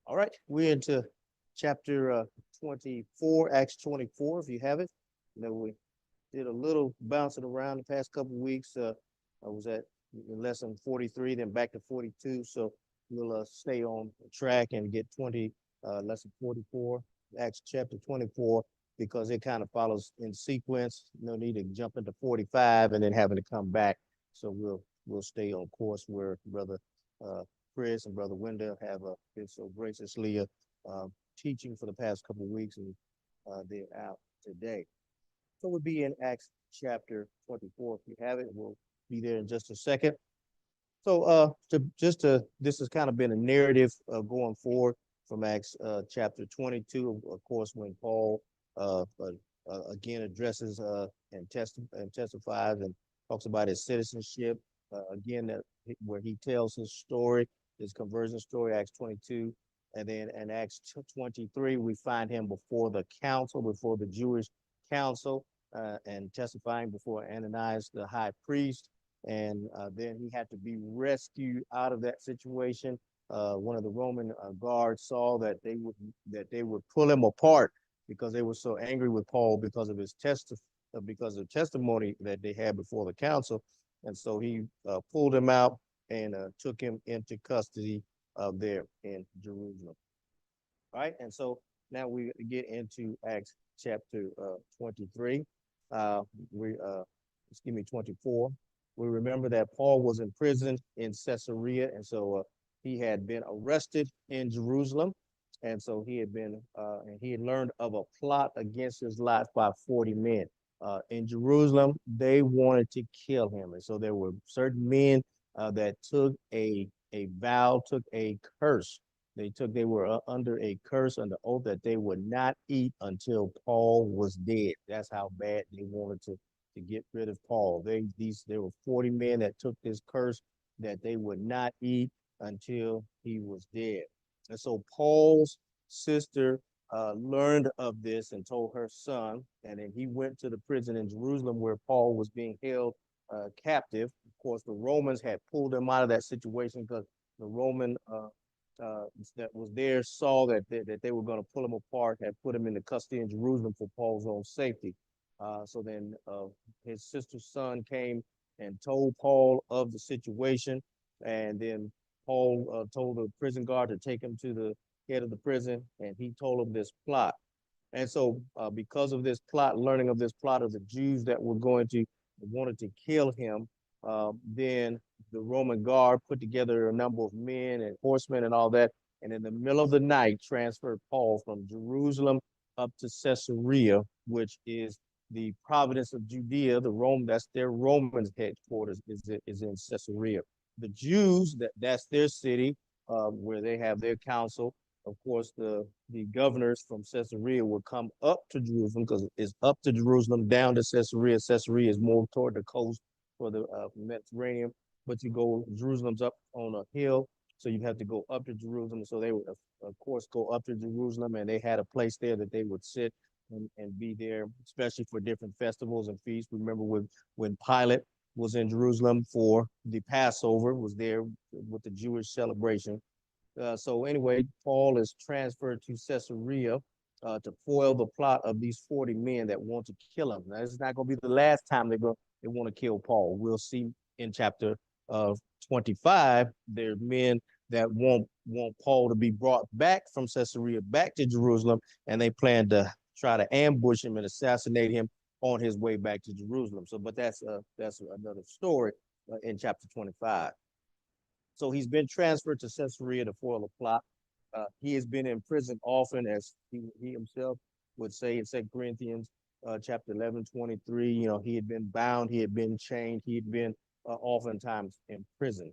All right, we're into chapter 24, Acts 24, if you have it. We did a little bouncing around the past couple of weeks. I was at lesson 43, then back to 42. So we'll stay on track and get lesson 44, Acts chapter 24, because it kind of follows in sequence. No need to jump into 45 and then having to come back. So we'll stay on course where Brother uh, Chris and Brother Wendell have been so graciously uh, teaching for the past couple of weeks, and they're out today. So we'll be in Acts chapter 24. If you have it, we'll be there in just a second. So this has kind of been a narrative going forward from Acts chapter 22, of course, when Paul again addresses and testifies and talks about his citizenship. Again, where he tells his story, his conversion story, Acts 22. And then in Acts 23, we find him before the council, before the Jewish council, and testifying before Ananias, the high priest. And then he had to be rescued out of that situation. One of the Roman guards saw that they would pull him apart because they were so angry with Paul because of because of testimony that they had before the council. And so he pulled him out and took him into custody there in Jerusalem. All right, and so now we get into Acts chapter 23. Uh, we Excuse me, 24. We remember that Paul was in prison in Caesarea, and so he had been arrested in Jerusalem, and so he had learned of a plot against his life by 40 men. In Jerusalem, they wanted to kill him, and so there were certain men that took a vow, took a curse. They were under a curse, under oath that they would not eat until Paul was dead. That's how bad they wanted to get rid of Paul. There were 40 men that took this curse that they would not eat until he was dead. And so Paul's sister learned of this and told her son, and then he went to the prison in Jerusalem where Paul was being held captive. Of course, the Romans had pulled him out of that situation because the Roman that was there saw that they were going to pull him apart, had put him in the custody in Jerusalem for Paul's own safety. So then his sister's son came and told Paul of the situation, and then Paul told the prison guard to take him to the head of the prison, and he told him this plot. And so, because of this plot, learning of this plot of the Jews that were going to wanted to kill him, then the Roman guard put together a number of men and horsemen and all that, and in the middle of the night transferred Paul from Jerusalem up to Caesarea, which is the province of Judea. That's their Roman headquarters is in Caesarea. The Jews, that's their city, where they have their council. Of course, the governors from Caesarea would come up to Jerusalem because it's up to Jerusalem, down to Caesarea. Caesarea is more toward the coast for the Mediterranean, but Jerusalem's up on a hill, so you have to go up to Jerusalem. So they would, of course, go up to Jerusalem, and they had a place there that they would sit and be there, especially for different festivals and feasts. Remember when Pilate was in Jerusalem for the Passover, was there with the Jewish celebration. So anyway, Paul is transferred to Caesarea to foil the plot of these 40 men that want to kill him. Now, this is not going to be the last time they want to kill Paul. We'll see in chapter 25, there are men that want Paul to be brought back from Caesarea back to Jerusalem, and they plan to try to ambush him and assassinate him on his way back to Jerusalem. So, but that's another story in chapter 25. So he's been transferred to Caesarea to foil a plot. He has been in prison often, as he himself would say in 2 Corinthians chapter 11:23. He had been bound, he had been chained, he had been oftentimes in prison.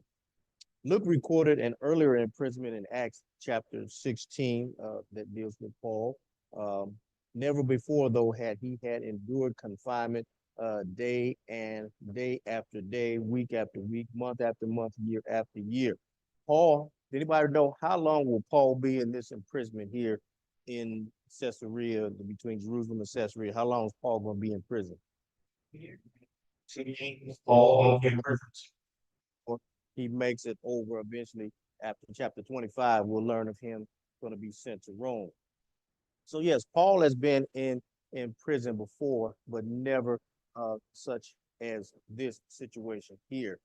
Luke recorded an earlier imprisonment in Acts chapter 16 that deals with Paul. Um, Never before, though, had he had endured confinement day after day, week after week, month after month, year after year. Paul, did anybody know how long will Paul be in this imprisonment here in Caesarea, between Jerusalem and Caesarea? How long is Paul going to be in prison? Paul in prison. He makes it over eventually after chapter 25. We'll learn of him going to be sent to Rome. So yes, Paul has been in prison before, but never such as this situation here.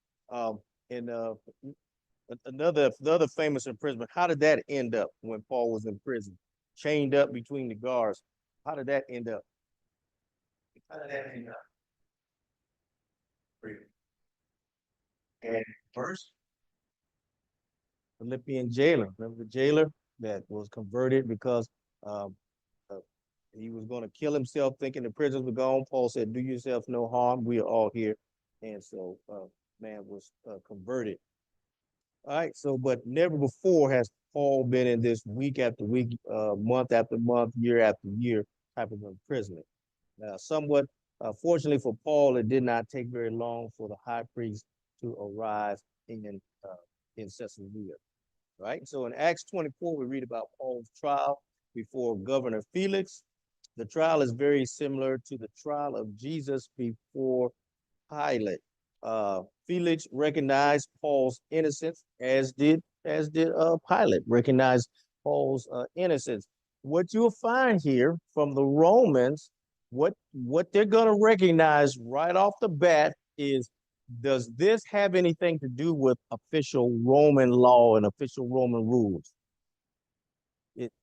And another famous imprisonment. How did that end up when Paul was in prison, chained up between the guards? How did that end up? How did that end up? And first, Philippian jailer. Remember the jailer that was converted because um, uh, he was going to kill himself, thinking the prisoners were gone. Paul said, "Do yourself no harm. We are all here." And so, man was converted. All right. So, but never before has Paul been in this week after week, month after month, year after year type of imprisonment. Somewhat, fortunately for Paul, it did not take very long for the high priest to arrive uh, in Caesarea. Right. So in Acts 24, we read about Paul's trial before Governor Felix. The trial is very similar to the trial of Jesus before Pilate. Felix recognized Paul's innocence, as did Pilate recognized Paul's innocence. What you'll find here from the Romans, what they're going to recognize right off the bat is, does this have anything to do with official Roman law and official Roman rules?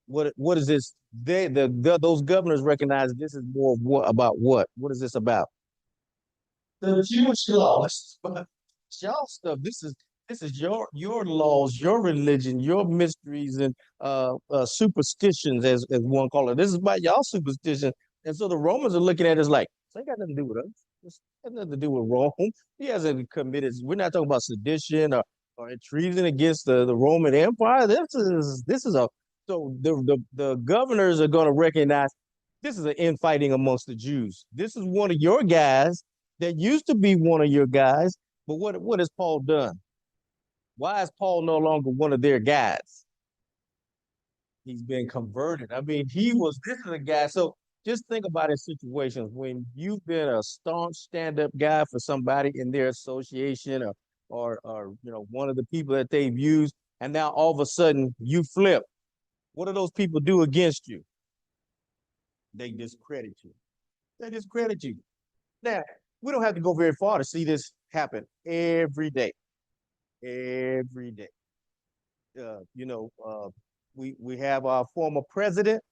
What is this? Those governors recognize this is more of what about what? What is this about? The Jewish laws. Y'all stuff. This is your laws, your religion, your mysteries and superstitions, as one call it. This is about y'all superstition. And so the Romans are looking at it as like, this ain't got nothing to do with us. This has nothing to do with Rome. He hasn't committed. We're not talking about sedition or treason against the Roman Empire. This is a so the governors are going to recognize this is an infighting amongst the Jews. This is one of your guys that used to be one of your guys, but what has Paul done? Why is Paul no longer one of their guys? He's been converted. I mean, this is a guy. So just think about in situations when you've been a staunch stand-up guy for somebody in their association or one of the people that they've used, and now all of a sudden you flip. What do those people do against you? They discredit you. They discredit you. Now, we don't have to go very far to see this happen every day. Every day. Uh, you know, uh, we have our former president,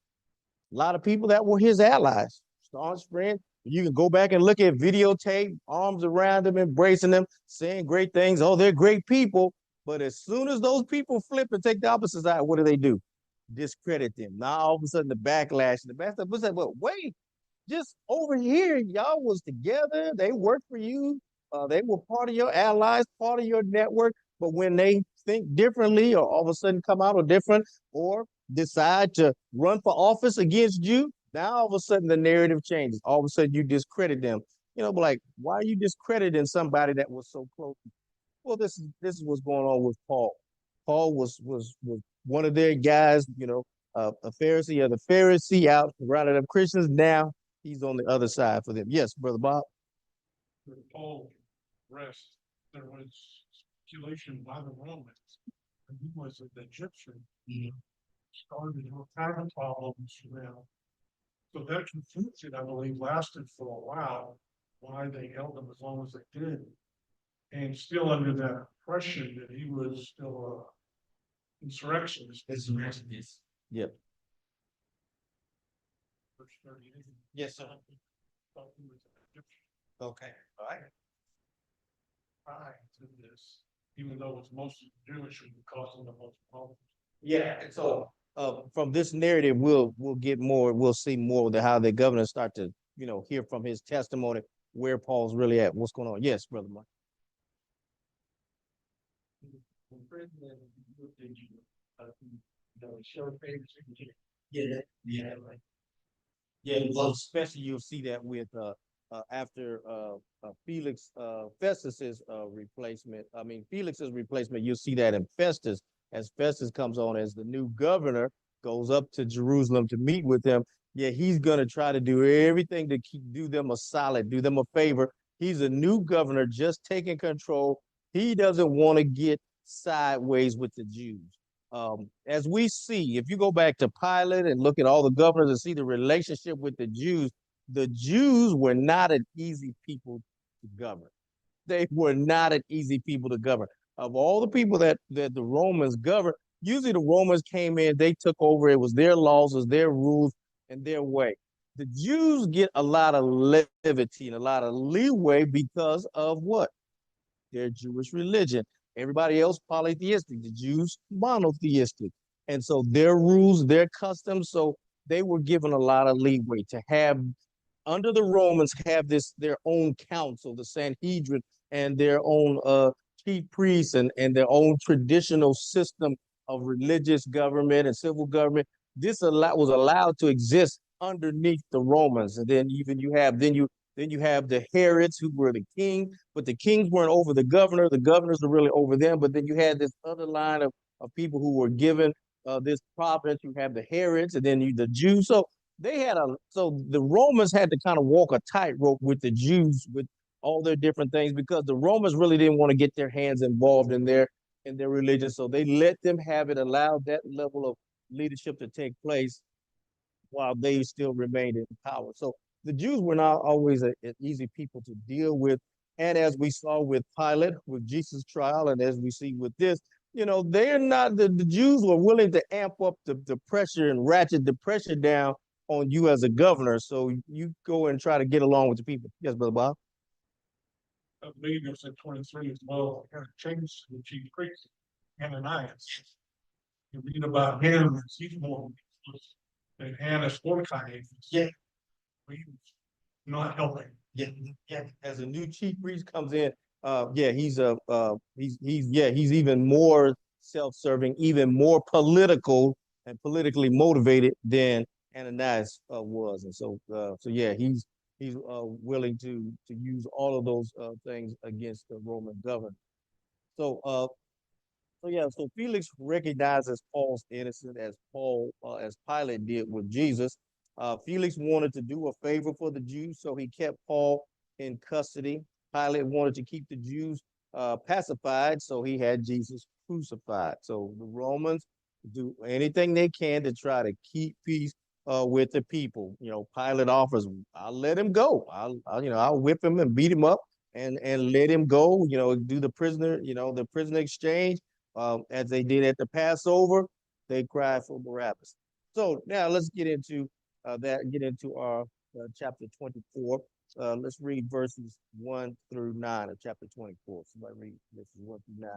a lot of people that were his allies, staunch friends. You can go back and look at videotape, arms around them, embracing them, saying great things. Oh, they're great people. But as soon as those people flip and take the opposite side, what do? Discredit them. Now all of a sudden the backlash was that, well, wait, just over here, y'all was together. They worked for you. They were part of your allies, part of your network. But when they think differently, or all of a sudden come out or different, or decide to run for office against you, now all of a sudden the narrative changes. All of a sudden you discredit them. But like, why are you discrediting somebody that was so close? Well, this is what's going on with Paul. Paul was one of their guys, a Pharisee of the Pharisee out rounded up Christians. Now he's on the other side for them. Yes, Brother Bob. Paul rest, there was speculation by the Romans, and he was an Egyptian. He started to have problems now. So that confusion, I believe, lasted for a while, why they held him as long as they did. And still under that impression that he was still a insurrectionist. Insurrectionist. Yep. Yes, sir. Okay. All right. To this, even though it's mostly Jewish, and causing the most problems. Yeah. And so from this narrative, we'll get more. We'll see more of how the governors start to hear from his testimony where Paul's really at. What's going on? Yes, Brother Mike. Yeah, yeah, yeah. Well, especially you'll see that with after Felix Festus's replacement. I mean Felix's replacement. You'll see that in Festus as Festus comes on as the new governor, goes up to Jerusalem to meet with them. Yeah, he's gonna try to do everything to do them a solid, do them a favor. He's a new governor, just taking control. He doesn't want to get sideways with the Jews. As we see, if you go back to Pilate and look at all the governors and see the relationship with the Jews were not an easy people to govern. They were not an easy people to govern. Of all the people that the Romans governed, usually the Romans came in, they took over. It was their laws, it was their rules, and their way. The Jews get a lot of levity and a lot of leeway because of what? Their Jewish religion. Everybody else polytheistic, the Jews monotheistic. And so their rules, their customs, so they were given a lot of leeway to have under the Romans have this their own council, the Sanhedrin, and their own chief priests and their own traditional system of religious government and civil government. This was allowed to exist underneath the Romans, and then even you have the Herods who were the king, but the kings weren't over the governor. The governors were really over them. But then you had this other line of people who were given this province. You have the Herods, and then the Jews. So the Romans had to kind of walk a tightrope with the Jews with all their different things because the Romans really didn't want to get their hands involved in their religion. So they let them have it, allowed that level of leadership to take place while they still remained in power. So the Jews were not always an easy people to deal with. And as we saw with Pilate, with Jesus' trial, and as we see with this, they're not, the Jews were willing to amp up the pressure and ratchet the pressure down on you as a governor. So you go and try to get along with the people. Yes, Brother Bob. I believe it was in 23 as well, kind of changed to the chief priest, Ananias. You read about him, and he's more than Annas or Caiaphas. Yeah. He was not helping. Yeah, yeah. As a new chief priest comes in, yeah, he's even more self-serving, even more political and politically motivated than Ananias was, and so yeah, he's willing to use all of those things against the Roman governor. So so Felix recognizes Paul's innocence as Pilate did with Jesus. Felix wanted to do a favor for the Jews, so he kept Paul in custody. Pilate wanted to keep the Jews pacified, so he had Jesus crucified. So the Romans do anything they can to try to keep peace with the people. Pilate offers, "I'll let him go. I'll whip him and beat him up and let him go. Do the prisoner exchange." As they did at the Passover, they cried for Barabbas. So now let's get into get into our chapter 24. Let's read verses 1 through 9 of chapter 24. Somebody read verses 1 through 9.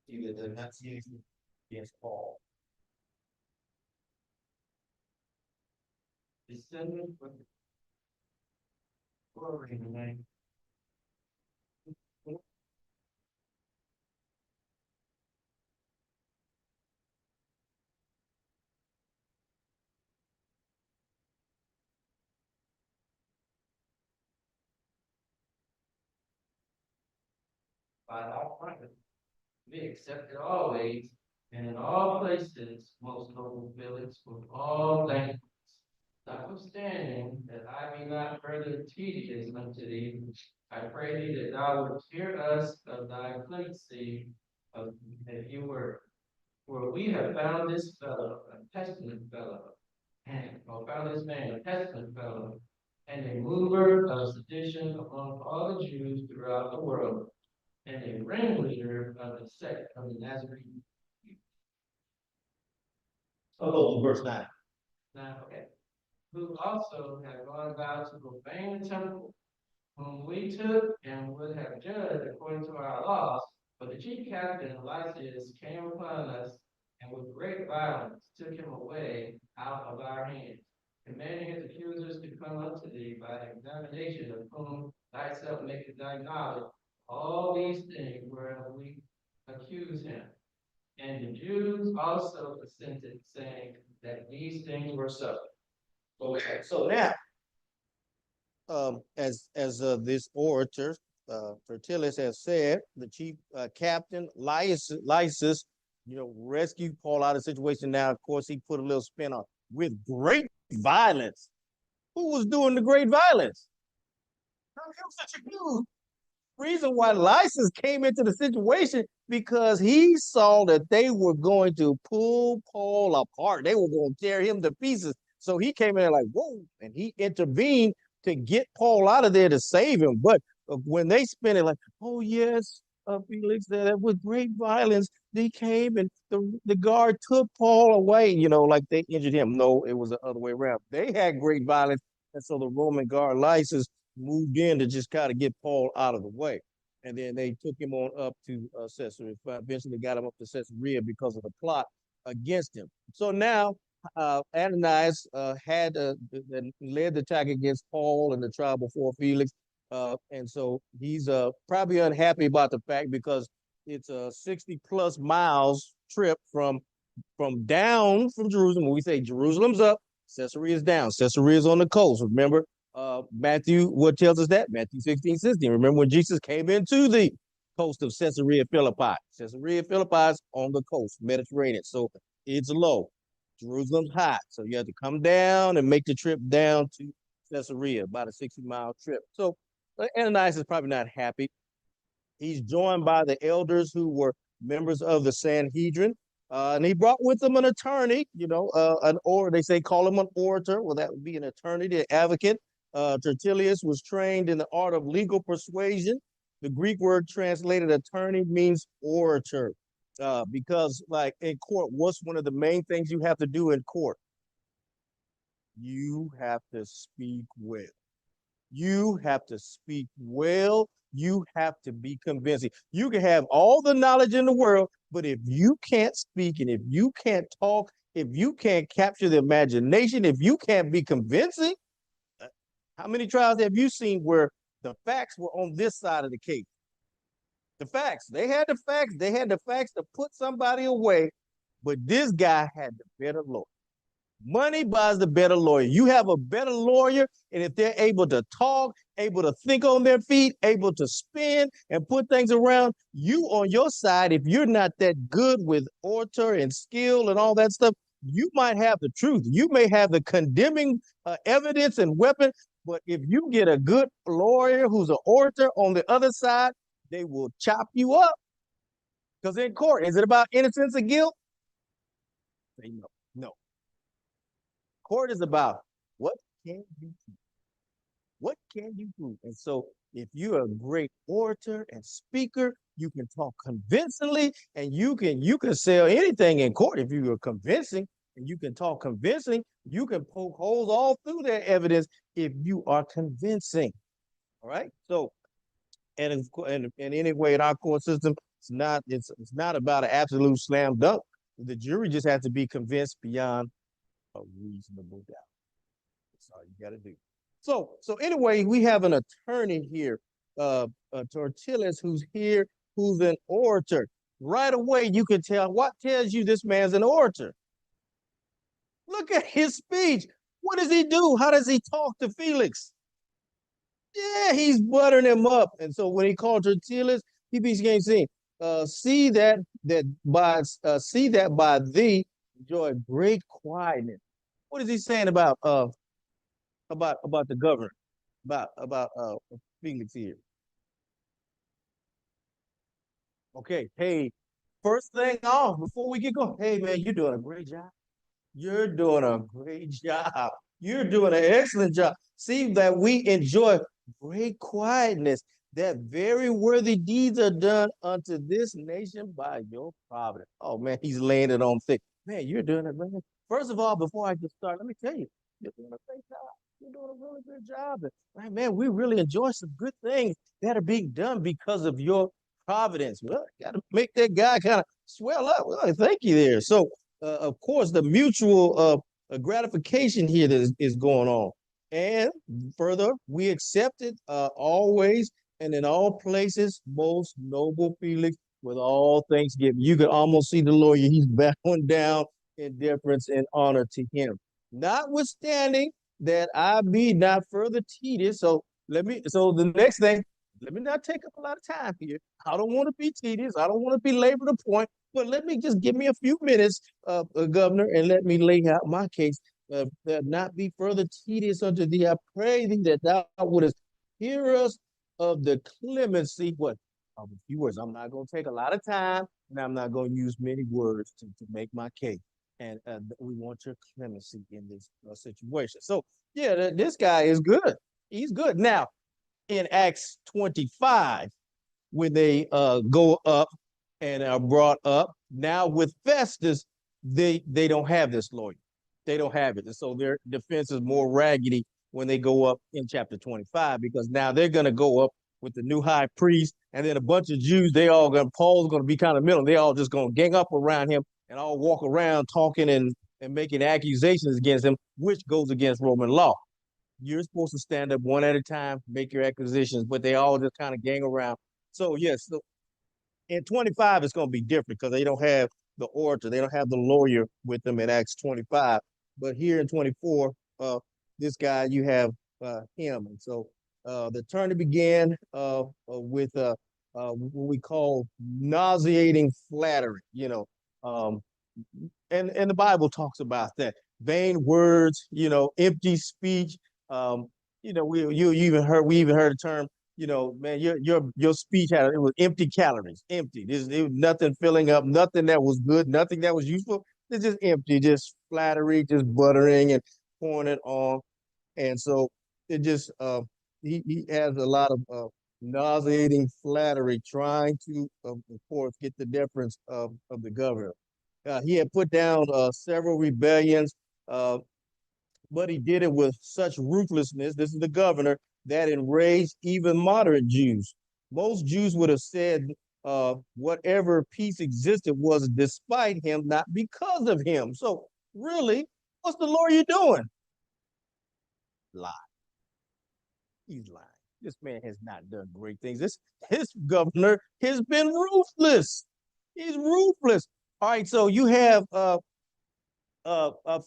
See the denunciation against Paul. Descendant from glory in the name. By all prophets, be accepted always and in all places, most noble Felix, with all thankfulness. Notwithstanding that I be not further tedious unto thee, I pray thee that thou wouldst hear us of thy clemency of that you were. For we have found this fellow a testament fellow, or found this man a testament fellow, and a mover of sedition among all the Jews throughout the world, and a ringleader of the sect of the Nazarene. Oh, verse 9. Now, okay. Who also had gone about to profane the temple, whom we took and would have judged according to our laws. But the chief captain, Lysias, came upon us, and with great violence took him away out of our hands, commanding his accusers to come unto thee by examination, of whom thyself makest thy knowledge. All these things whereof we accuse him. And the Jews also assented, saying that these things were so. Okay, so now, as this orator, Tertullus has said, the chief captain, Lysis, rescued Paul out of the situation. Now, of course, he put a little spin on with great violence. Who was doing the great violence? It was such a huge reason why Lysis came into the situation because he saw that they were going to pull Paul apart. They were going to tear him to pieces. So he came in like, whoa, and he intervened to get Paul out of there to save him. But when they spin it like, oh, yes, Felix, that with great violence, they came and the guard took Paul away, like they injured him. No, it was the other way around. They had great violence. And so the Roman guard Lysis moved in to just kind of get Paul out of the way. And then they took him on up to Caesarea. Eventually got him up to Caesarea because of the plot against him. So now Ananias had led the attack against Paul and the trial before Felix. And so he's probably unhappy about the fact because it's a 60 plus miles trip from down from Jerusalem. When we say Jerusalem's up, Caesarea is down. Caesarea is on the coast. Remember, Matthew, what tells us that? Matthew 16:16. Remember when Jesus came into the coast of Caesarea Philippi. Caesarea Philippi is on the coast, Mediterranean. So it's low. Jerusalem's high. So you have to come down and make the trip down to Caesarea, about a 60-mile trip. So Ananias is probably not happy. He's joined by the elders who were members of the Sanhedrin. And he brought with him an attorney, they say call him an orator. Well, that would be an attorney, the advocate. Tertullius was trained in the art of legal persuasion. The Greek word translated attorney means orator. Because like in court, what's one of the main things you have to do in court? You have to speak well. You have to speak well. You have to be convincing. You can have all the knowledge in the world, but if you can't speak and if you can't talk, if you can't capture the imagination, if you can't be convincing, how many trials have you seen where the facts were on this side of the case? The facts. They had the facts. They had the facts to put somebody away, but this guy had the better lawyer. Money buys the better lawyer. You have a better lawyer, and if they're able to talk, able to think on their feet, able to spin and put things around, you on your side, if you're not that good with orator and skill and all that stuff, you might have the truth. You may have the condemning evidence and weapon, but if you get a good lawyer who's an orator on the other side, they will chop you up. Because in court, is it about innocence or guilt? Say no. No. Court is about what can you do? What can you do? And so if you're a great orator and speaker, you can talk convincingly and you can sell anything in court if you are convincing and you can talk convincing, you can poke holes all through their evidence if you are convincing. All right. So and anyway, in our court system, it's not about an absolute slam dunk. The jury just has to be convinced beyond a reasonable doubt. That's all you got to do. So anyway, we have an attorney here, Tertullius, who's here, who's an orator. Right away, you can tell what tells you this man's an orator. Look at his speech. What does he do? How does he talk to Felix? Yeah, he's buttering him up. And so when he called Tertullius, he began saying, see that by thee enjoy great quietness. What is he saying about the governor, about Felix here? Okay, hey, first thing off before we get going, hey man, you're doing a great job. You're doing a great job. You're doing an excellent job. See that we enjoy great quietness, that very worthy deeds are done unto this nation by your providence. Oh man, he's laying it on thick. Man, you're doing it, man. First of all, before I just start, let me tell you, you're doing a great job. You're doing a really good job. And, man, we really enjoy some good things that are being done because of your providence. Well, got to make that guy kind of swell up. Well, thank you there. So, of course, the mutual gratification here that is going on. And further, we accept it always and in all places, most noble Felix, with all thanksgiving. You can almost see the lawyer. He's bowing down in deference and honor to him. Notwithstanding that I be not further tedious. So the next thing, let me not take up a lot of time here. I don't want to be tedious. I don't want to be labor the point, but let me just give me a few minutes, Governor, and let me lay out my case. That not be further tedious unto thee. I pray thee that thou wouldest hear us of the clemency, what? of a few words. I'm not going to take a lot of time, and I'm not going to use many words to make my case. And we want your clemency in this situation. So, yeah, this guy is good. He's good. Now, in Acts 25, when they go up and are brought up, now with Festus, they don't have this lawyer. They don't have it. And so their defense is more raggedy when they go up in chapter 25, because now they're going to go up with the new high priest, and then a bunch of Jews, Paul's going to be kind of middle. They all just going to gang up around him and all walk around talking and making accusations against him, which goes against Roman law. You're supposed to stand up one at a time, make your accusations, but they all just kind of gang around. So yes, so in 25 it's going to be different because they don't have the orator, they don't have the lawyer with them in Acts 25. But here in 24, this guy, you have him, and so the turn began with what we call nauseating flattery. Um, and the Bible talks about that, vain words, empty speech. Um, we even heard the term, man, your speech it was empty calories, empty. There was nothing filling up, nothing that was good, nothing that was useful. It's just empty, just flattery, just buttering and pouring it on. And so it just he has a lot of nauseating flattery, trying to, of course, get the deference of the governor. He had put down several rebellions, uh, but he did it with such ruthlessness. This is the governor that enraged even moderate Jews. Most Jews would have said whatever peace existed was despite him, not because of him. So, really, what's the lawyer doing? Lie. He's lying. This man has not done great things. His governor has been ruthless. He's ruthless. All right, so you have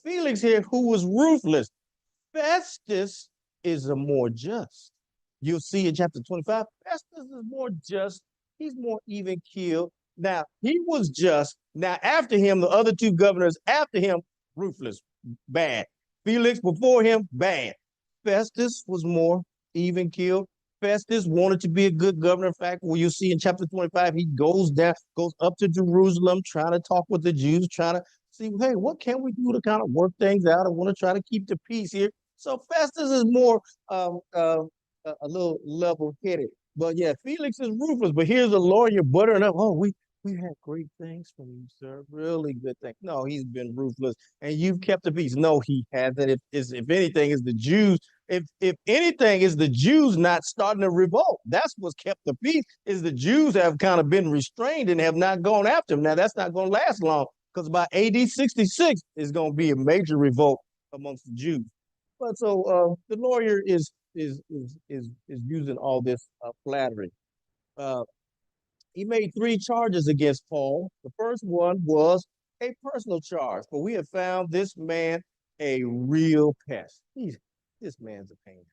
Felix here, who was ruthless. Festus is a more just. You'll see in chapter 25, Festus is more just. He's more even keeled. Now, he was just. Now, after him, the other two governors after him, ruthless, bad. Felix before him, bad. Festus was more even keeled. Festus wanted to be a good governor. In fact, when you see in chapter 25, he goes up to Jerusalem, trying to talk with the Jews, trying to see, hey, what can we do to kind of work things out? I want to try to keep the peace here. So Festus is more a little level-headed. But yeah, Felix is ruthless. But here's a lawyer buttering up. Oh, we had great things from you, sir. Really good things. No, he's been ruthless, and you've kept the peace. No, he hasn't. If anything, is the Jews. If anything, is the Jews not starting to revolt? That's what's kept the peace. Is the Jews have kind of been restrained and have not gone after him. Now that's not going to last long, because by AD 66 is going to be a major revolt amongst the Jews. But so the lawyer is using all this flattery. Uh, he made three charges against Paul. The first one was a personal charge, for we have found this man a real pest. This man's a pain.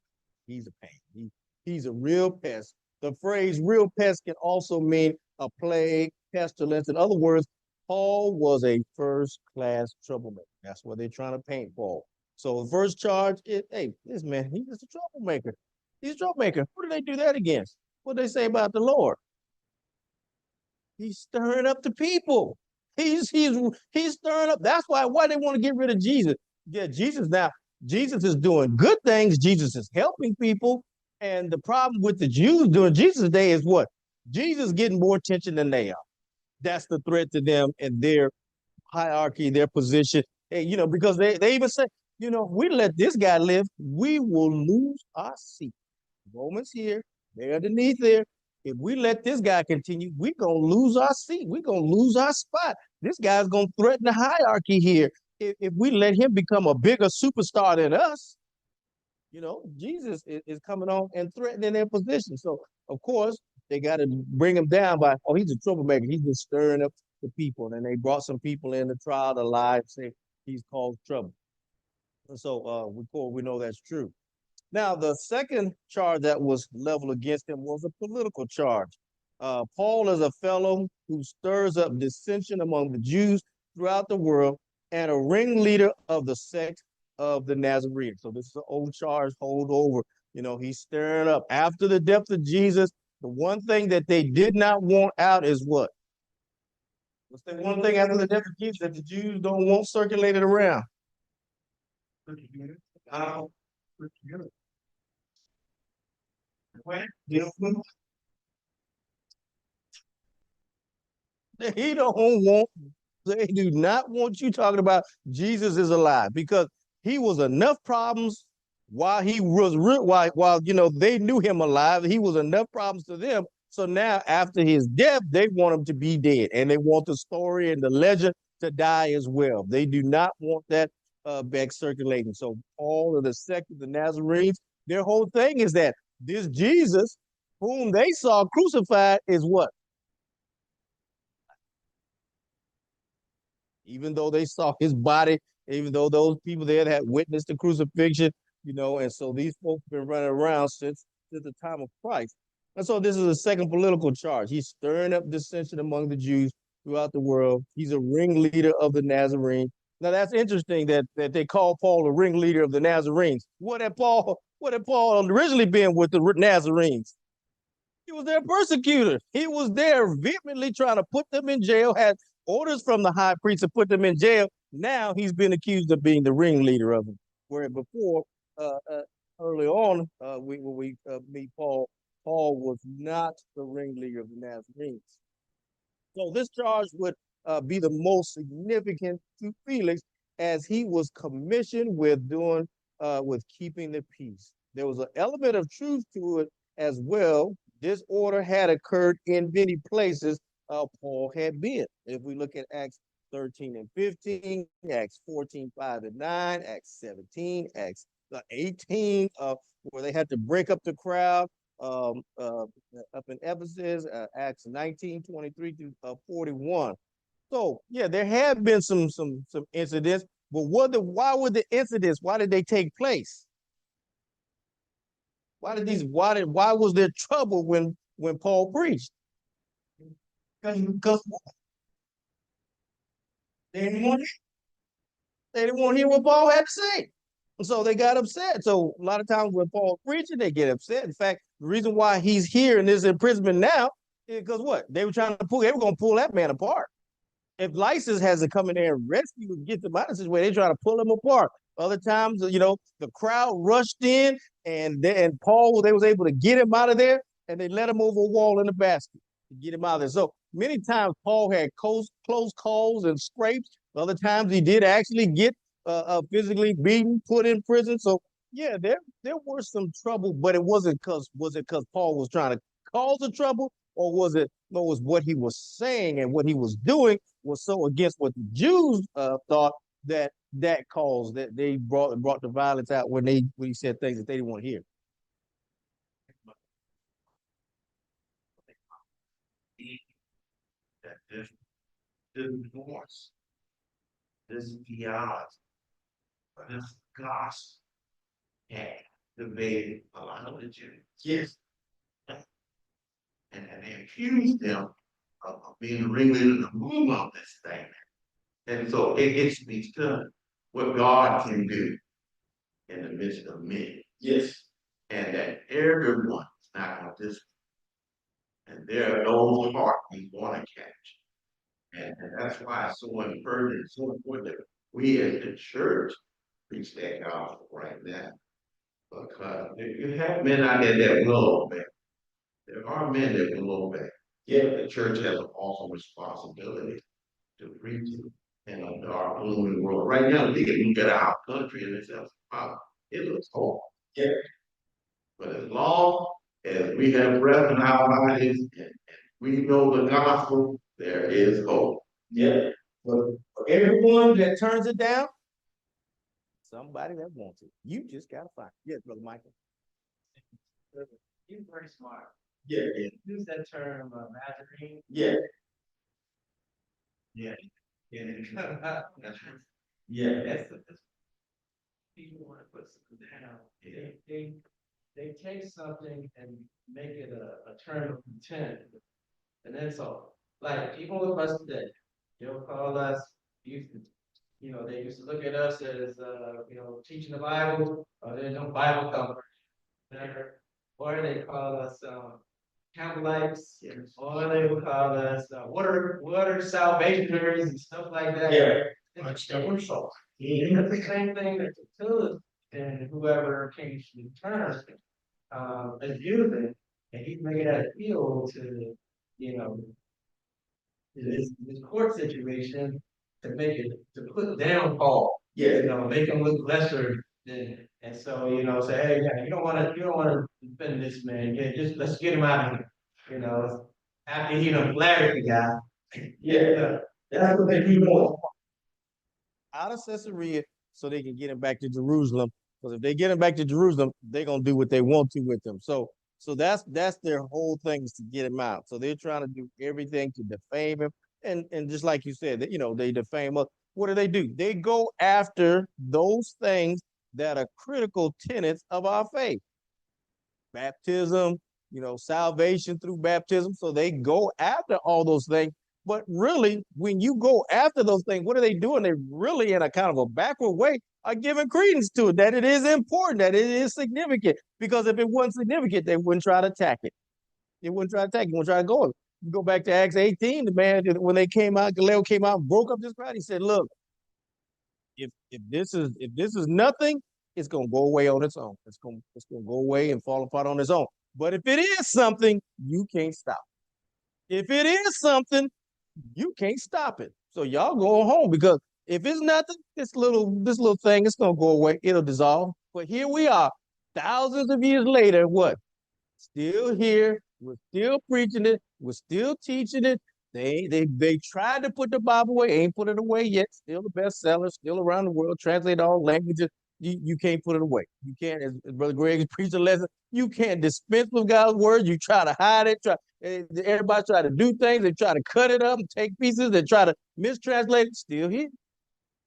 He's a pain. He's a real pest. The phrase real pest can also mean a plague, pestilence. In other words, Paul was a first-class troublemaker. That's what they're trying to paint Paul. So the first charge is, hey, this man, he's just a troublemaker. He's a troublemaker. What do they do that against? What do they say about the Lord? He's stirring up the people. He's stirring up. That's why they want to get rid of Jesus. Yeah, Jesus now. Jesus is doing good things. Jesus is helping people. And the problem with the Jews during Jesus' day is what? Jesus getting more attention than they are. That's the threat to them and their hierarchy, their position. And, because they even say, we let this guy live, we will lose our seat. Romans here, they're underneath there. If we let this guy continue, we're going to lose our seat. We're going to lose our spot. This guy's going to threaten the hierarchy here. If we let him become a bigger superstar than us, Jesus is coming on and threatening their position. So, of course, they got to bring him down by, oh, he's a troublemaker. He's just stirring up the people. And they brought some people in to trial to lie and say he's caused trouble. And so we know that's true. Now, the second charge that was leveled against him was a political charge. Paul is a fellow who stirs up dissension among the Jews throughout the world and a ringleader of the sect of the Nazarenes. So this is an old charge, hold over. He's stirring up. After the death of Jesus, The one thing that they did not want out is what? What's the one thing after the death of Jesus that the Jews don't want circulated around? He don't want, they do not want you talking about Jesus is alive because he was enough problems while he was while they knew him alive. He was enough problems to them. So now after his death, they want him to be dead, and they want the story and the legend to die as well. They do not want that back circulating. So all of the sect of the Nazarenes, their whole thing is that this Jesus, whom they saw crucified, is what? Even though they saw his body, even though those people there had witnessed the crucifixion, and so these folks have been running around since the time of Christ. And so this is a second political charge. He's stirring up dissension among the Jews throughout the world. He's a ringleader of the Nazarenes. Now that's interesting that they call Paul a ringleader of the Nazarenes. What had Paul originally been with the Nazarenes? He was their persecutor. He was there vehemently trying to put them in jail, had orders from the high priest to put them in jail. Now he's been accused of being the ringleader of them. Where before, uh, uh, early on, when we meet Paul, Paul was not the ringleader of the Nazarenes. So this charge would be the most significant to Felix as he was commissioned with keeping the peace. There was an element of truth to it as well. This order had occurred in many places Paul had been. If we look at Acts 13 and 15, Acts 14, 5 and 9, Acts 17, Acts 18, where they had to break up the crowd, up in Ephesus, Acts 19, 23 through 41. So yeah, there have been some incidents, but why were the incidents? Why did they take place? Why was there trouble when Paul preached? Because they didn't want they didn't want to hear what Paul had to say. So they got upset. So a lot of times when Paul's preaching, they get upset. In fact, the reason why he's here in this imprisonment now is because what? They were going to pull that man apart. If Lysis has to come in there and rescue and get them out of this way, they try to pull them apart. Other times, the crowd rushed in and Paul they was able to get him out of there and they let him over a wall in a basket to get him out of there. So many times Paul had close calls and scrapes. Other times he did actually get physically beaten, put in prison. So yeah, there was some trouble, but it wasn't because Paul was trying to cause the trouble, or was what he was saying and what he was doing was so against what the Jews thought that caused that they brought the violence out when he said things that they didn't want to hear. That this divorce, this theology, this gospel had debated a lot of the Jews. Yes. And they accused them of being the ringleader, the move of this thing. And so it speaks to what God can do in the midst of men. Yes. And that everyone is not going to this. And there are those hearts we want to catch. And that's why it's so important, so important that we as the church preach that gospel right now. Because you have men out there that will obey. There are men that will obey. Yet the church has an awesome responsibility to preach in a dark, gloomy world. Right now, we can look at our country and itself. It looks horrible. Yeah. But as long as we have breath in our bodies and we know the gospel, there is hope. Yeah. But for everyone that turns it down, somebody that wants it. You just gotta find it. Yes, Brother Michael. You're very smart. Yeah, yeah. Use that term, Nazarene. Yeah. Yeah. Yeah. Yeah, that's people want to put something down. They take something and make it a term of contempt. And then so, like people with us today, they'll call us, they used to look at us as, teaching the Bible, or there's no Bible cover. Or they call us, Catholics, Yes. or they would call us, water salvationers and stuff like that. Yeah. That's double salt. It's the same thing that the Tulips and whoever came to the term, is using, and he's making that appeal to, you know, this court situation to make it, to put down Paul. Yeah. You know, make him look lesser than, and so, you know, say, hey, yeah, you don't wanna defend this man, yeah, just, let's get him out of here. You know, after he done flattered the guy. Yeah, that's what they do more. Out of Caesarea so they can get him back to Jerusalem. Because if they get him back to Jerusalem, they're gonna do what they want to with him. So that's their whole thing, is to get him out. So they're trying to do everything to defame him. And just like you said, that they defame us. What do? They go after those things that are critical tenets of our faith. Baptism, salvation through baptism. So they go after all those things. But really, when you go after those things, what are they doing? They're really, in a kind of a backward way, are giving credence to it, that it is important, that it is significant. Because if it wasn't significant, they wouldn't try to attack it. They wouldn't try to attack it. They wouldn't try to go. You go back to Acts 18, the man, when they came out, Galileo came out and broke up this crowd. He said, look, if this is nothing, it's gonna go away on its own. It's gonna go away and fall apart on its own. But if it is something, you can't stop. If it is something, you can't stop it. So y'all go home, because if it's nothing, this little thing, it's gonna go away. It'll dissolve. But here we are, thousands of years later. What? Still here. We're still preaching it. We're still teaching it. They tried to put the Bible away, ain't put it away yet. Still the bestseller, still around the world, translate all languages. You can't put it away. You can't, as Brother Greg preached a lesson, you can't dispense with God's word. You try to hide it. Everybody try to do things. They try to cut it up and take pieces. They try to mistranslate it. Still here.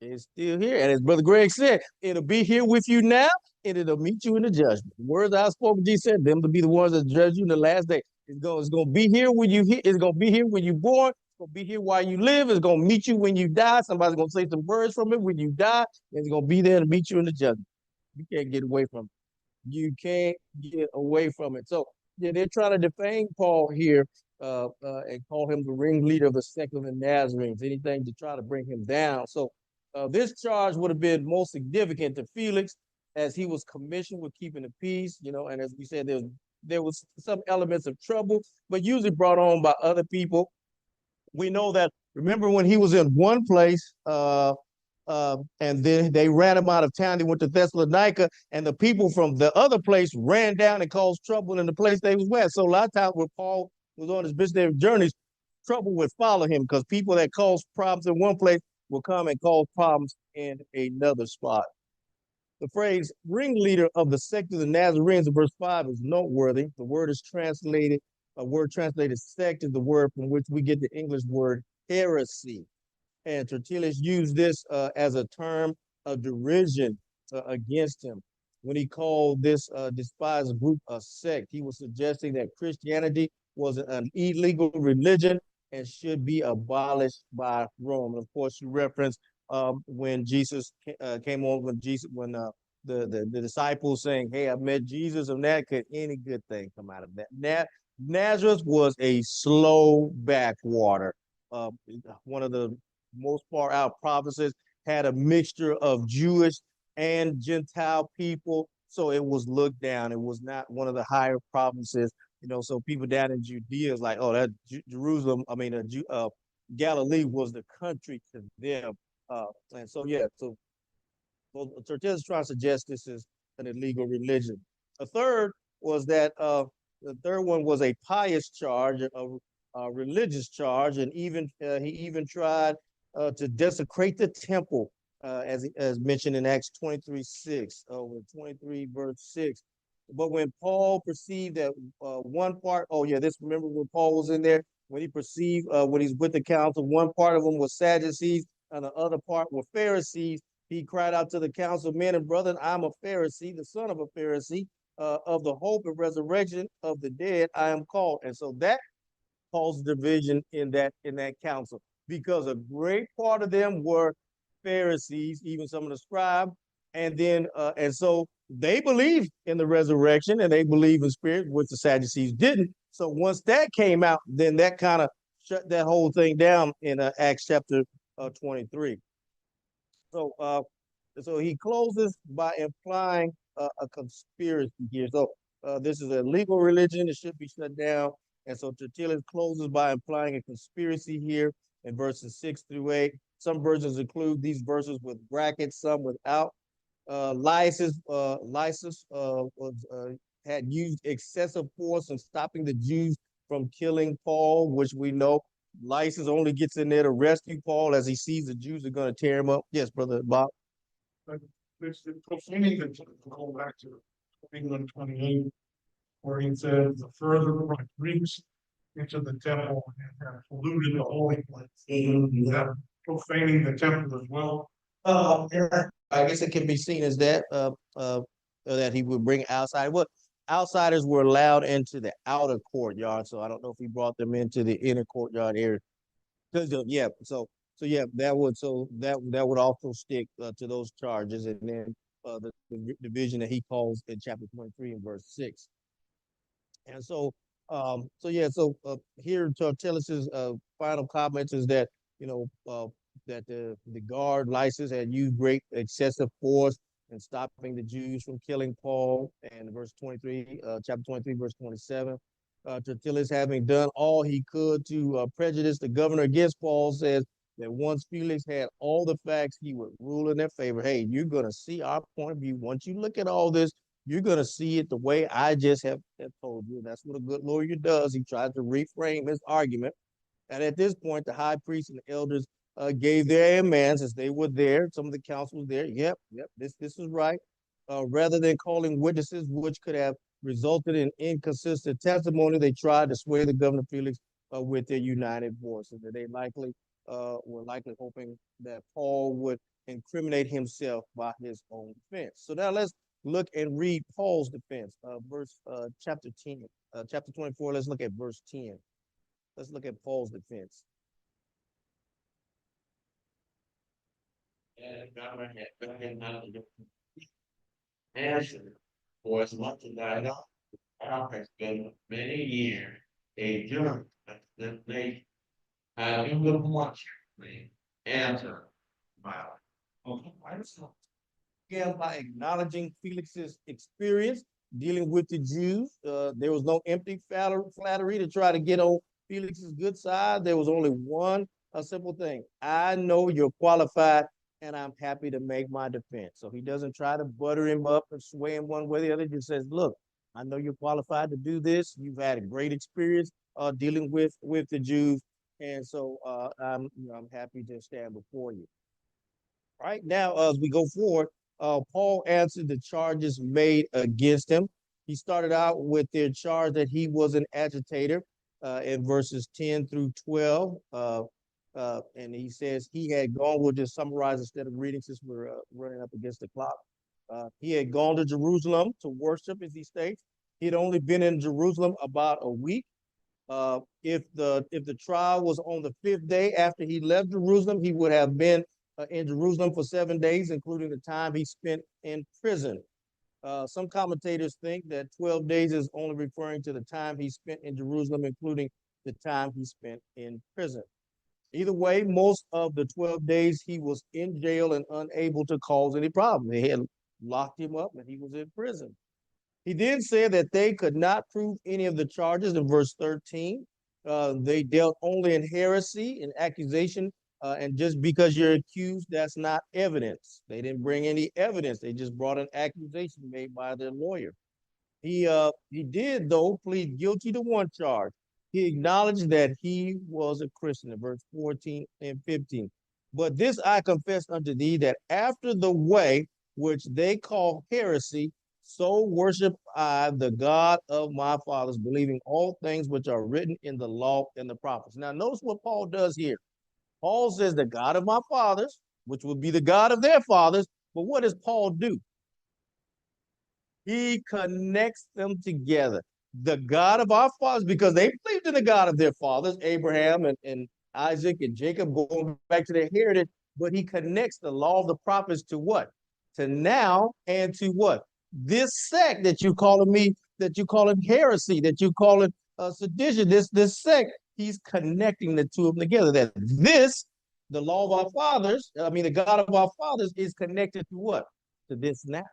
It's still here. And as Brother Greg said, it'll be here with you now, and it'll meet you in the judgment. The words I spoke, Jesus said, them to be the ones that judge you in the last day. It's gonna be here when you hear, it's gonna be here when you're born, it's gonna be here while you live, it's gonna meet you when you die. Somebody's gonna say some words from it when you die, and it's gonna be there to meet you in the judgment. You can't get away from it. You can't get away from it. So yeah, they're trying to defame Paul here, and call him the ringleader of the sect of the Nazarenes, anything to try to bring him down. So this charge would have been most significant to Felix, as he was commissioned with keeping the peace, and as we said, there was some elements of trouble, but usually brought on by other people. We know that, remember when he was in one place, and then they ran him out of town. They went to Thessalonica, and the people from the other place ran down and caused trouble in the place they was at. So a lot of times when Paul was on his missionary journeys, trouble would follow him, because people that caused problems in one place will come and cause problems in another spot. The phrase ringleader of the sect of the Nazarenes in verse 5 is noteworthy. The word translated sect is the word from which we get the English word heresy. And Tertullius used this as a term of derision against him. When he called this despised group a sect, he was suggesting that Christianity was an illegal religion and should be abolished by Rome. And of course, you reference when Jesus came on, when the disciples saying, "Hey, I met Jesus," and that could any good thing come out of that? Nazareth was a slow backwater. One of the most far out provinces, had a mixture of Jewish and Gentile people, so it was looked down. It was not one of the higher provinces. So people down in Judea is like, oh, that Jerusalem, Galilee was the country to them. And so, yeah, so Tertullius is trying to suggest this is an illegal religion. The third one was a pious charge, a religious charge, and he even tried to desecrate the temple, as mentioned in Acts 23:6, 23 verse 6. But when Paul perceived that one part, remember when Paul was in there, when he perceived, when he's with the council, one part of them was Sadducees and the other part were Pharisees, he cried out to the council, "Men and brethren, I'm a Pharisee, the son of a Pharisee, of the hope and resurrection of the dead, I am called." And so that caused division in that council, because a great part of them were Pharisees, even some of the scribes, and so they believed in the resurrection and they believed in spirit, which the Sadducees didn't. So once that came out, then that kind of shut that whole thing down in Acts chapter 23. So so he closes by implying a conspiracy here. So this is a legal religion; it should be shut down. And so Tertullus closes by implying a conspiracy here in verses 6 through 8. Some versions include these verses with brackets, some without. Lysis had used excessive force in stopping the Jews from killing Paul, which we know Lysis only gets in there to rescue Paul as he sees the Jews are going to tear him up. Yes, brother Bob. But it's the profaning that go back to 21:28, where he says the further brought Greeks into the temple and have polluted the holy place. That profaning the temple as well. I guess it can be seen as that that he would bring outside. What outsiders were allowed into the outer courtyard, so I don't know if he brought them into the inner courtyard area. Yeah, so yeah, that would also stick to those charges, and then the division that he calls in chapter 23 and verse 6. And so yeah, so here Tertullus's final comments is that you know that the guard Lysis had used great excessive force in stopping the Jews from killing Paul, and verse 23, chapter 23, verse 27. Tertullus, having done all he could to prejudice the governor against Paul, says that once Felix had all the facts, he would rule in their favor. Hey, you're going to see our point of view. Once you look at all this, you're going to see it the way I just have told you. That's what a good lawyer does. He tries to reframe his argument. And at this point, the high priest and the elders gave their amens as they were there. Some of the council was there. Yep, this is right. Rather than calling witnesses, which could have resulted in inconsistent testimony, they tried to sway the governor Felix with their united voices. That they likely were likely hoping that Paul would incriminate himself by his own defense. So now let's look and read Paul's defense. Chapter 10, chapter 24. Let's look at verse 10. Let's look at Paul's defense. And the governor had put him under the answer, for as much as I know, thou hast been many years a judge of the nation. I do not want you to answer my Again, by acknowledging Felix's experience dealing with the Jews, there was no empty flattery to try to get on Felix's good side. There was only one simple thing. I know you're qualified, and I'm happy to make my defense. So he doesn't try to butter him up and sway him one way or the other. He just says, look, I know you're qualified to do this. You've had a great experience dealing with the Jews. And so I'm happy to stand before you. All right, now as we go forward, Paul answered the charges made against him. He started out with their charge that he was an agitator in verses 10 through 12. And he says he had gone, we'll just summarize instead of reading since we're running up against the clock. He had gone to Jerusalem to worship, as he states. He had only been in Jerusalem about a week. If the trial was on the 5th day after he left Jerusalem, he would have been in Jerusalem for 7 days, including the time he spent in prison. Some commentators think that 12 days is only referring to the time he spent in Jerusalem, including the time he spent in prison. Either way, most of the 12 days he was in jail and unable to cause any problem. They had locked him up and he was in prison. He then said that they could not prove any of the charges in verse 13. They dealt only in heresy and accusation, and just because you're accused, that's not evidence. They didn't bring any evidence. They just brought an accusation made by their lawyer. He did, though, plead guilty to one charge. He acknowledged that he was a Christian in verse 14 and 15. But this I confess unto thee, that after the way which they call heresy, so worship I the God of my fathers, believing all things which are written in the law and the prophets. Now, notice what Paul does here. Paul says the God of my fathers, which would be the God of their fathers. But what does Paul do? He connects them together. The God of our fathers, because they believed in the God of their fathers, Abraham and Isaac and Jacob, going back to their heritage. But he connects the law of the prophets to what? To now and to what? This sect that you calling me, that you call it heresy, that you call it sedition, this sect, he's connecting the two of them together. That this, the law of our fathers, I mean, the God of our fathers is connected to what? To this now,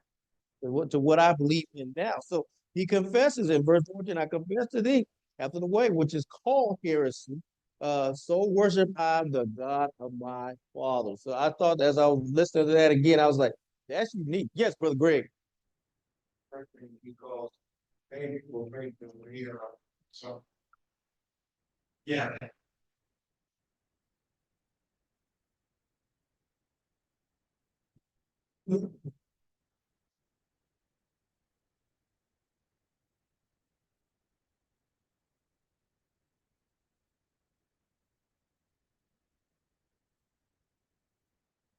to what I believe in now. So he confesses in verse 14, I confess to thee after the way, which is called heresy. So worship I the God of my father. So I thought as I was listening to that again, I was like, that's unique. Yes, Brother Greg. Because maybe will make them here. So. Yeah.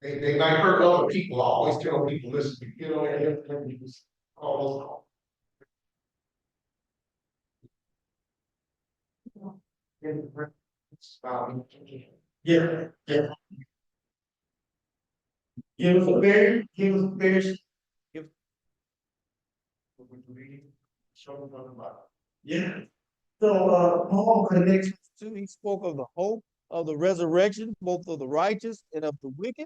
They might hurt other people. I always tell people, listen, you know, and you just call yeah, yeah. Give us a very, give us a very. Give. Yeah. So Paul connects to, he spoke of the hope of the resurrection, both of the righteous and of the wicked.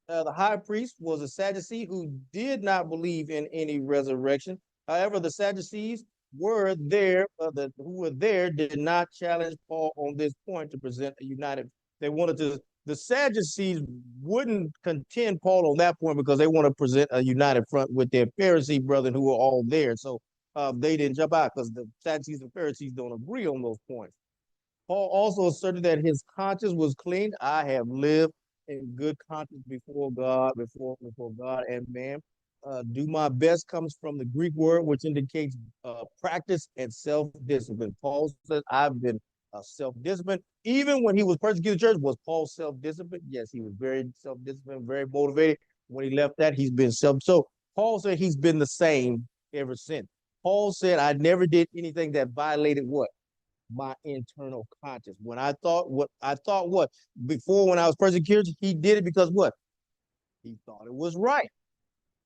The high priest was a Sadducee who did not believe in any resurrection. However, the Sadducees were there, who were there did not challenge Paul on this point to present a united. They wanted to, the Sadducees wouldn't contend Paul on that point because they want to present a united front with their Pharisee brethren who were all there. So they didn't jump out because the Sadducees and Pharisees don't agree on those points. Paul also asserted that his conscience was clean. I have lived in good conscience before God, before God and man. Do my best comes from the Greek word, which indicates practice and self-discipline. Paul says, I've been self-disciplined. Even when he was persecuting the church, was Paul self-disciplined? Yes, he was very self-disciplined, very motivated. When he left that, he's been self. So Paul said he's been the same ever since. Paul said, I never did anything that violated what? My internal conscience. When I thought what before when I was persecuted, he did it because what? He thought it was right.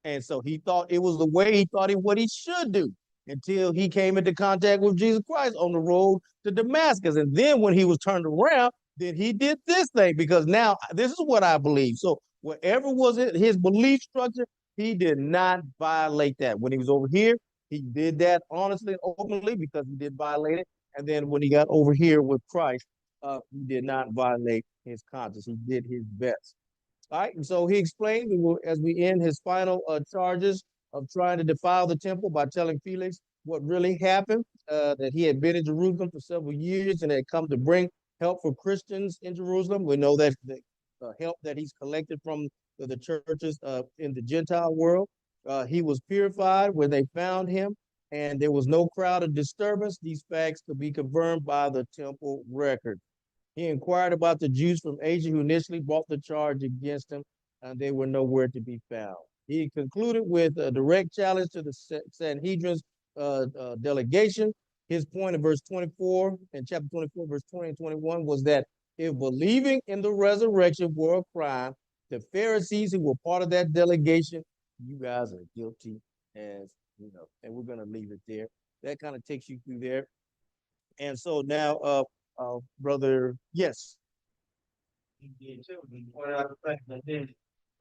And so he thought it was the way he thought it what he should do until he came into contact with Jesus Christ on the road to Damascus. And then when he was turned around, then he did this thing because now this is what I believe. So whatever was it, his belief structure, he did not violate that. When he was over here, he did that honestly, openly because he did violate it. And then when he got over here with Christ, he did not violate his conscience. He did his best. All right, and so he explained as we end his final charges of trying to defile the temple by telling Felix what really happened, that he had been in Jerusalem for several years and had come to bring help for Christians in Jerusalem. We know that the help that he's collected from the churches in the Gentile world. He was purified when they found him, and there was no crowd of disturbance. These facts could be confirmed by the temple record. He inquired about the Jews from Asia who initially brought the charge against him, and they were nowhere to be found. He concluded with a direct challenge to the Sanhedrin's delegation. His point in verse 24, in chapter 24, verse 20 and 21, was that if believing in the resurrection were a crime, the Pharisees who were part of that delegation, you guys are guilty as you know, and we're going to leave it there. That kind of takes you through there. And so now, brother, yes. He did too. He pointed out the fact that then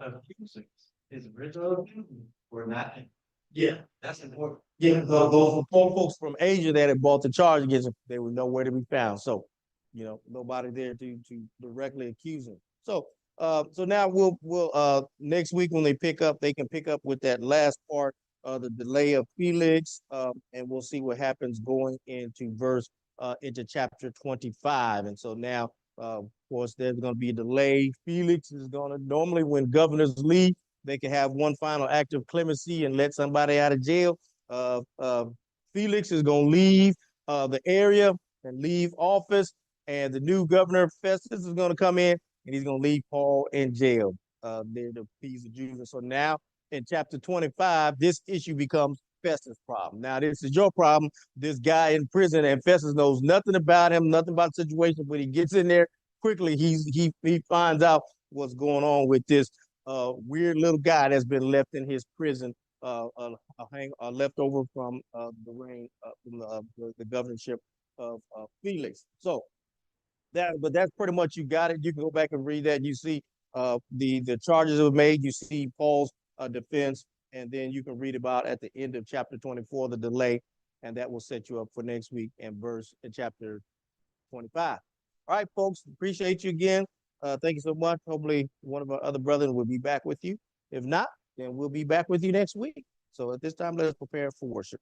accusers, his original accusers were not. Yeah, That's important. yeah. Those folks from Asia that had brought the charge against him, they were nowhere to be found. So, you know, nobody there to directly accuse him. So, so now we'll next week when they pick up, they can pick up with that last part, the delay of Felix, and we'll see what happens going into chapter 25. And so now, of course, there's going to be a delay. Felix is going to normally when governors leave, they can have one final act of clemency and let somebody out of jail. Uh, uh, Felix is going to leave the area and leave office, and the new governor Festus is going to come in and he's going to leave Paul in jail. There to appease the Jews. And so now in chapter 25, this issue becomes Festus' problem. Now this is your problem. This guy in prison, and Festus knows nothing about him, nothing about the situation. But he gets in there quickly. He finds out what's going on with this weird little guy that's been left in his prison, left over from the reign from the governorship of Felix. So but that's pretty much you got it. You can go back and read that. You see the charges that were made. You see Paul's defense, and then you can read about at the end of chapter 24 the delay, and that will set you up for next week and verse in chapter 25. All right, folks, appreciate you again. Thank you so much. Hopefully, one of our other brothers will be back with you. If not, then we'll be back with you next week. So at this time, let us prepare for worship.